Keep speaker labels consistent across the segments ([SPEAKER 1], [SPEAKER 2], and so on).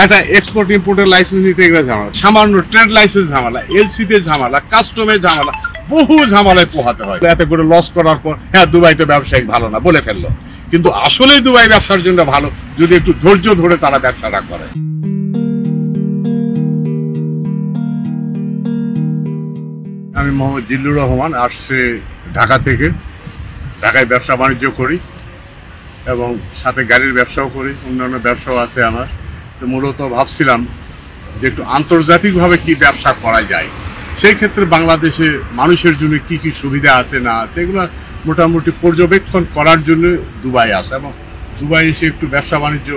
[SPEAKER 1] একটা export ইম্পোর্টের licence নিতে গেলে ঝামেলা, সামান্য ট্রেড লাইসেন্স ঝামেলা, এলসিতে ঝামেলা, কাস্টমে ঝামেলা, বহু ঝামেলায় পোহাতে হয়। এতে করে লস করার পর হ্যাঁ দুবাইতে ব্যবসায়িক ভালো না বলে ফেললো, কিন্তু আসলেই দুবাই ব্যবসার জন্য ভালো যদি একটু ধৈর্য ধরে তারা ব্যবসাটা করে। আমি মোহাম্মদ জিল্লুর রহমান, আসছে ঢাকা থেকে। ঢাকায় ব্যবসা বাণিজ্য করি এবং সাথে গাড়ির ব্যবসাও করি, অন্যান্য ব্যবসাও আছে আমার। তো মূলত ভাবছিলাম যে একটু আন্তর্জাতিকভাবে কি ব্যবসা করা যায়, সেই ক্ষেত্রে বাংলাদেশে মানুষের জন্য কি কি সুবিধা আছে না আছে এগুলো মোটামুটি পর্যবেক্ষণ করার জন্য দুবাই আসা, এবং দুবাই এসে একটু ব্যবসা বাণিজ্য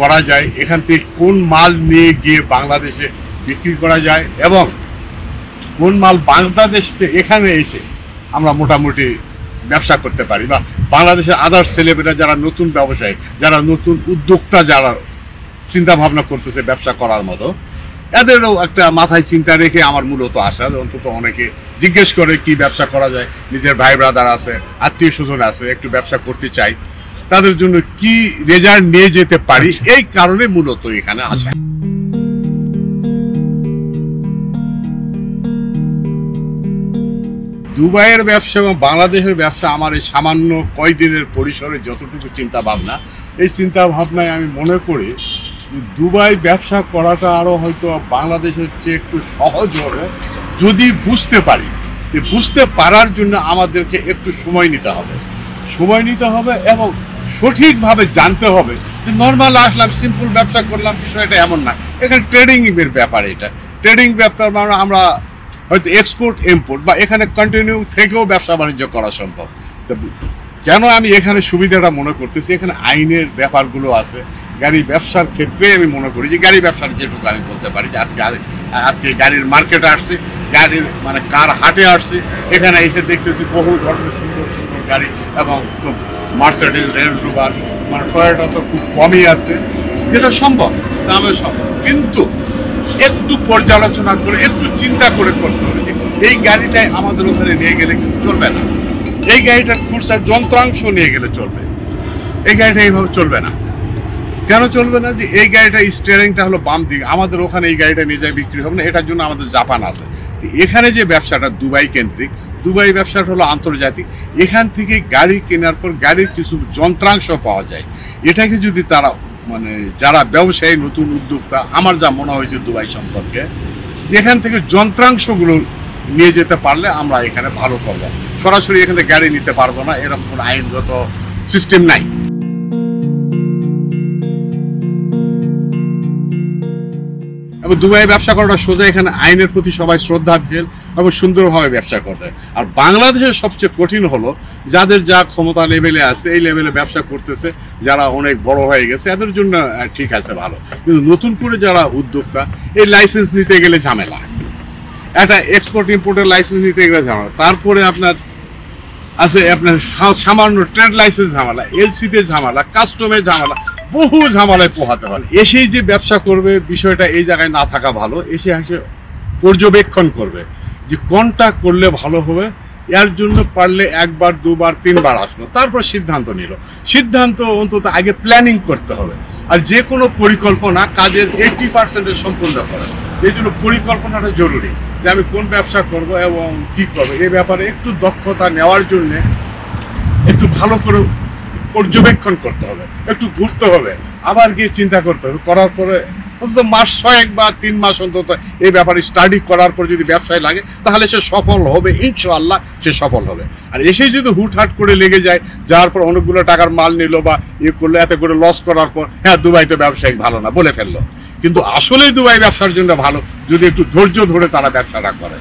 [SPEAKER 1] করা যায়, এখান থেকে কোন মাল নিয়ে গিয়ে বাংলাদেশে বিক্রি করা যায় এবং কোন মাল বাংলাদেশ থেকে এখানে এসে আমরা মোটামুটি ব্যবসা করতে পারি, বা বাংলাদেশের আদার্স ছেলেমেয়েরা যারা নতুন ব্যবসায়ী, যারা নতুন উদ্যোক্তা, যারা চিন্তা ভাবনা করতেছে ব্যবসা করার মতো, এদেরও একটা মাথায় চিন্তা রেখে আমার মূলত আসা। অন্তত অনেকে জিজ্ঞেস করে কি ব্যবসা করা যায়, নিজের ভাই ব্রাদার আছে, আত্মীয় স্বজন আছে, একটু ব্যবসা করতে চাই, তাদের জন্য কি রেজাল্ট নিয়ে যেতে পারি, এই কারণে মূলত এখানে আসা। দুবাইয়ের ব্যবসা এবং বাংলাদেশের ব্যবসা আমার এই সামান্য কয়দিনের পরিসরে যতটুকু চিন্তা ভাবনা, এই চিন্তা ভাবনায় আমি মনে করি দুবাই ব্যবসা করাটা আরও হয়তো বাংলাদেশের চেয়ে একটু সহজ হবে যদি বুঝতে পারি। বুঝতে পারার জন্য আমাদেরকে একটু সময় নিতে হবে এবং সঠিকভাবে জানতে হবে যে নর্মাল আসলাম সিম্পল ব্যবসা করলাম বিষয়টা এমন না, এখানে ট্রেডিংয়ের ব্যাপার। এটা ট্রেডিং ব্যাপার মানে আমরা হয়তো এক্সপোর্ট ইম্পোর্ট বা এখানে কন্টিনিউ থেকেও ব্যবসা বাণিজ্য করা সম্ভব। কেন আমি এখানে সুবিধাটা মনে করতেছি, এখানে আইনের ব্যাপারগুলো আছে। গাড়ি ব্যবসার ক্ষেত্রে আমি মনে করি যে গাড়ি ব্যবসার যেটুকু আমি বলতে পারি যে আজকে গাড়ির মার্কেটে আসছি, গাড়ির মানে কার হাটে আসছি, এখানে এসে দেখতেছি বহু ধরনের সুন্দর সুন্দর গাড়ি এবং খুব মার্সিডিজ, রেঞ্জ রোভার, মানে টয়োটা তো খুব কমই আছে, যেটা সম্ভব, দামে সম্ভব, কিন্তু একটু পর্যালোচনা করে একটু চিন্তা করে করতে হবে যে এই গাড়িটাই আমাদের ওখানে নিয়ে গেলে কিন্তু চলবে না, এই গাড়িটার খুরসা যন্ত্রাংশ নিয়ে গেলে চলবে, এই গাড়িটা এইভাবে চলবে না। কেন চলবে না? যে এই গাড়িটা স্টিয়ারিংটা হলো বাম দিকে, আমাদের ওখানে এই গাড়িটা নিয়ে যায় বিক্রি হবে না, এটার জন্য আমাদের জাপান আছে। এখানে যে ব্যবসাটা দুবাই কেন্দ্রিক, দুবাই ব্যবসাটা হলো আন্তর্জাতিক। এখান থেকে গাড়ি কেনার পর গাড়ির কিছু যন্ত্রাংশ পাওয়া যায়, এটাকে যদি তারা মানে যারা ব্যবসায়ী নতুন উদ্যোক্তা, আমার যা মনে হয়েছে দুবাই সম্পর্কে, যেখান থেকে যন্ত্রাংশগুলো নিয়ে যেতে পারলে আমরা এখানে ভালো করবো। সরাসরি এখানে গাড়ি নিতে পারবো না, এরকম কোনো আইনগত সিস্টেম নাই। এবং দুবাই ব্যবসা করাটা সোজা, এখানে আইনের প্রতি সবাই শ্রদ্ধাশীল এবং সুন্দরভাবে ব্যবসা করতে। আর বাংলাদেশের সবচেয়ে কঠিন হলো যাদের যা ক্ষমতা লেভেলে আছে, এই লেভেলে ব্যবসা করতেছে, যারা অনেক বড় হয়ে গেছে, এদের জন্য ঠিক আছে ভালো, কিন্তু নতুন করে যারা উদ্যোক্তা, এই লাইসেন্স নিতে গেলে ঝামেলা, একটা এক্সপোর্ট ইম্পোর্টের লাইসেন্স নিতে গেলে ঝামেলা, তারপরে আপনার আছে আপনার সামান্য ট্রেড লাইসেন্স ঝামেলা, এলসিতে ঝামেলা, কাস্টমে ঝামেলা, বহু ঝামেলায় পোহাতে হয়। এসেই যে ব্যবসা করবে বিষয়টা এই জায়গায় না থাকা ভালো, এসে পর্যবেক্ষণ করবে যে কোনটা করলে ভালো হবে, এর জন্য পারলে একবার দুবার তিনবার আসলো, তারপর সিদ্ধান্ত নিল। সিদ্ধান্ত অন্তত আগে প্ল্যানিং করতে হবে। আর যে কোনো পরিকল্পনা কাজের 80% সম্পূর্ণ করে, এই জন্য পরিকল্পনাটা জরুরি যে আমি কোন ব্যবসা করব এবং কী করবো, এই ব্যাপারে একটু দক্ষতা নেওয়ার জন্যে একটু ভালো করে পর্যবেক্ষণ করতে হবে, একটু ঘুরতে হবে, আবার গিয়ে চিন্তা করতে হবে। করার পরে অন্তত মাস 6 বা 3 মাস অন্তত এই ব্যাপারে স্টাডি করার পর যদি ব্যবসায় লাগে, তাহলে সে সফল হবে, ইনশাআল্লাহ সে সফল হবে। আর এসেই যদি হুটহাট করে লেগে যায়, যাওয়ার পর অনেকগুলো টাকার মাল নিল বা ইয়ে করলো, এতে করে লস করার পর হ্যাঁ দুবাইতে ব্যবসায়িক ভালো না বলে ফেললো, কিন্তু আসলেই দুবাই ব্যবসার জন্য ভালো যদি একটু ধৈর্য ধরে তারা ব্যবসাটা করে।